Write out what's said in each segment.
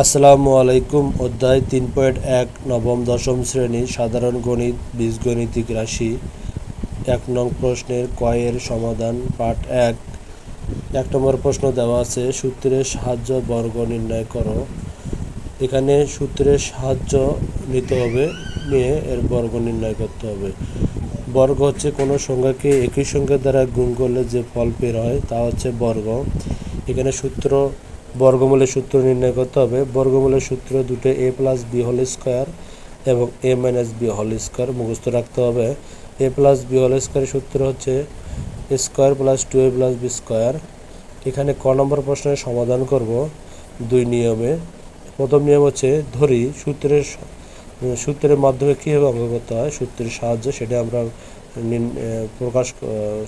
আসসালামু আলাইকুম। অধ্যায় ৩.১ নবম দশম শ্রেণী সাধারণ গণিত বীজগণিতিক রাশি ১ নং প্রশ্নের কয়ের সমাধান পাঠ ১। ১ নম্বর প্রশ্ন দেওয়া আছে সূত্রের সাহায্য বর্গ নির্ণয় করো। এখানে সূত্রের সাহায্য নিতে হবে, নিয়ে এর বর্গ নির্ণয় করতে হবে। বর্গ হচ্ছে কোনো সংখ্যাকে একই সংখ্যা দ্বারা গুণ করলে যে ফল বের হয় তা হচ্ছে বর্গ। এখানে বর্গমূলের সূত্র নির্ণয় করতে হবে। বর্গমূলের সূত্র দুটো a plus B whole square এবং a minus B whole square মুখস্থ রাখতে হবে। a প্লাস বি হোল স্কোয়ারের সূত্র হচ্ছে square plus 2a plus B square. এখানে ক নম্বর প্রশ্নের সমাধান করব দুই নিয়মে। প্রথম নিয়ম হচ্ছে ধরি সূত্রের মাধ্যমে কীভাবে অঙ্ক করতে হয়, সূত্রের সাহায্যে সেটা আমরা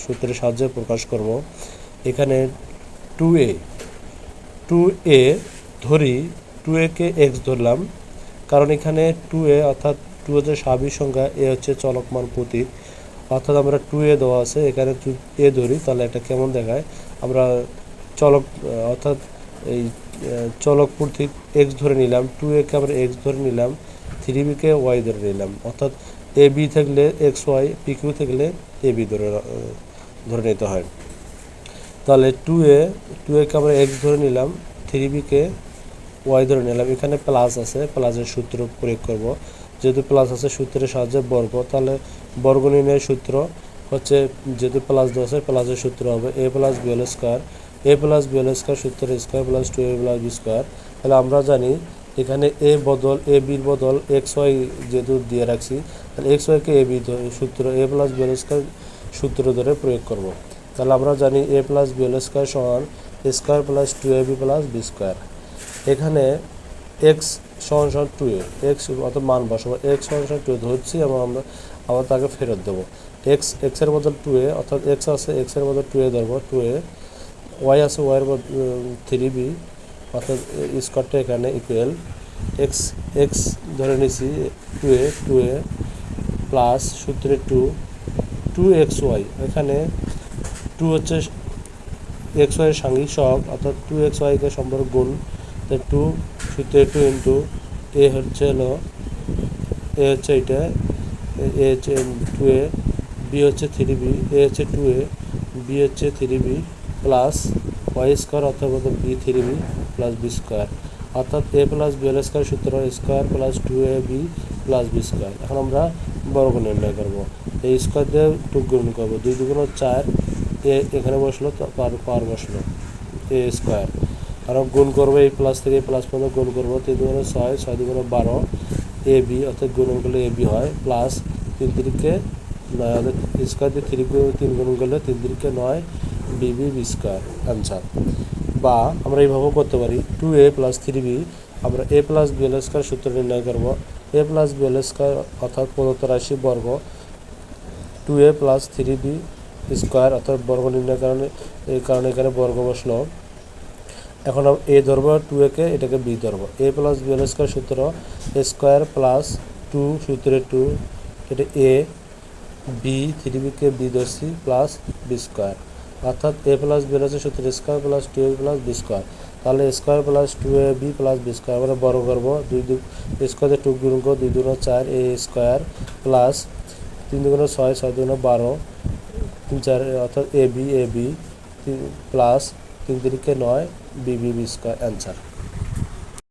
সূত্রের সাহায্যে প্রকাশ করব। এখানে 2a ধরি 2a কে এক্স ধরলাম, কারণ এখানে 2a অর্থাৎ 2 হচ্ছে স্বাভাবিক সংখ্যা, এ হচ্ছে চলকমান প্রতীক, অর্থাৎ আমরা 2a দেওয়া আছে এখানে এ ধরি তাহলে এটা কেমন দেখায়, আমরা অর্থাৎ এই চলক প্রতীক এক্স ধরে নিলাম, 2a কে আমরা এক্স ধরে নিলাম, 3b কে ওয়াই ধরে নিলাম, অর্থাৎ এ বি থাকলে এক্স ওয়াই, পি কিউ থাকলে এ বি ধরে নিতে হয়। তাহলে 2a কে আমরা এক্স ধরে নিলাম, 3b কে ওয়াই ধরে নিলাম। এখানে প্লাস আছে, প্লাসের সূত্র প্রয়োগ করব। যেহেতু প্লাস আছে সূত্রের সাহায্যে বর্গ, তাহলে বর্গ নির্ণয়ের সূত্র হচ্ছে যেহেতু প্লাস দেওয়া আছে প্লাসের সূত্র হবে a plus B whole square, a plus B whole square সূত্রের square plus 2a plus B square. তাহলে আমরা জানি এখানে এ বির বদল এক্স ওয়াই যেহেতু দিয়ে রাখছি, তাহলে এক্স ওয়াইকে এ বি সূত্র a plus B whole square সূত্র ধরে প্রয়োগ করব। তাহলে আমরা জানি a plus B whole square সমান square plus 2ab plus B square. এখানে এক্স সমান 2a, এক্স অত মান বসাবো, এক্স সমান 2a ধরছি এবং আমরা আবার তাকে ফেরত দেবো। এক্সের বদল 2a, অর্থাৎ এক্স আছে এক্সের বদল 2a ধরবো, 2a, ওয়াই আছে ওয়াইয়ের বদল 3b, অর্থাৎ স্কোয়ারটা এখানে ইকুয়াল এক্স ধরে নিছি 2a প্লাস সূত্রে 2xy, এখানে 2 হচ্ছে এক্স ওয়াইয়ের সাংঘিক সহগ, অর্থাৎ 2xy-কে সম্পর্ক গুণ, তাই 2 সূত্রে 2 ইন্টু এ হচ্ছে এইটা, এ হচ্ছে 2a, বি হচ্ছে 3b, এ হচ্ছে 2a, বি হচ্ছে 3b প্লাস ওয়াই স্কোয়ার অর্থাৎ B 3b plus B square, অর্থাৎ A plus B whole square সূত্র square plus 2ab plus B square. এখন আমরা বর্গ নির্ণয় করব। এই স্কোয়ার দিয়ে 2 গুণ করবো, 2 2 গুণ 4, এখানে বসলো পাওয়ার বসলো এ স্কোয়ার, আর গুণ করবো এই প্লাস থেকে প্লাস পর্যন্ত গুণ করবো, 3 2 6, 6 2 12 এ বি, অর্থাৎ গুণ করলে এ বি হয়, প্লাস 3 3-কে 9, অর্থাৎ স্কোয়ার দিয়ে 3 গুণ করলে 3 3-কে 9 বি স্কোয়ার অ্যান্সার। বা আমরা এইভাবেও করতে পারি 2a প্লাস 3b, আমরা a plus B whole square সূত্র নির্ণয় করবো। a plus B whole square অর্থাৎ প্রদত্ত রাশি বর্গ 2a প্লাস 3b স্কোয়ার, অর্থাৎ বর্গ নির্ণয়ের কারণে এখানে বর্গ বসলো। এখন এ ধরবো 2a কে, এটাকে বি ধরবো, a plus B whole square সূত্র স্কোয়ার প্লাস 2 সূত্রে 2, এটা এ, বি 3b কে বি ধরছি প্লাস বি স্কোয়ার, অর্থাৎ এ প্লাস বি হচ্ছে সূত্র square plus 2a plus B square. তাহলে square plus 2ab plus B স্কোয়ার আমরা বর্গ করবো, 2 স্কোয়ারে 2 গুণ করবো, 2 2 4 এ স্কোয়ার প্লাস 3 2 6, 6 2 12 3 4, অর্থাৎ এ বি প্লাস 3 3-কে 9 বি স্কোয়ার অ্যান্সার।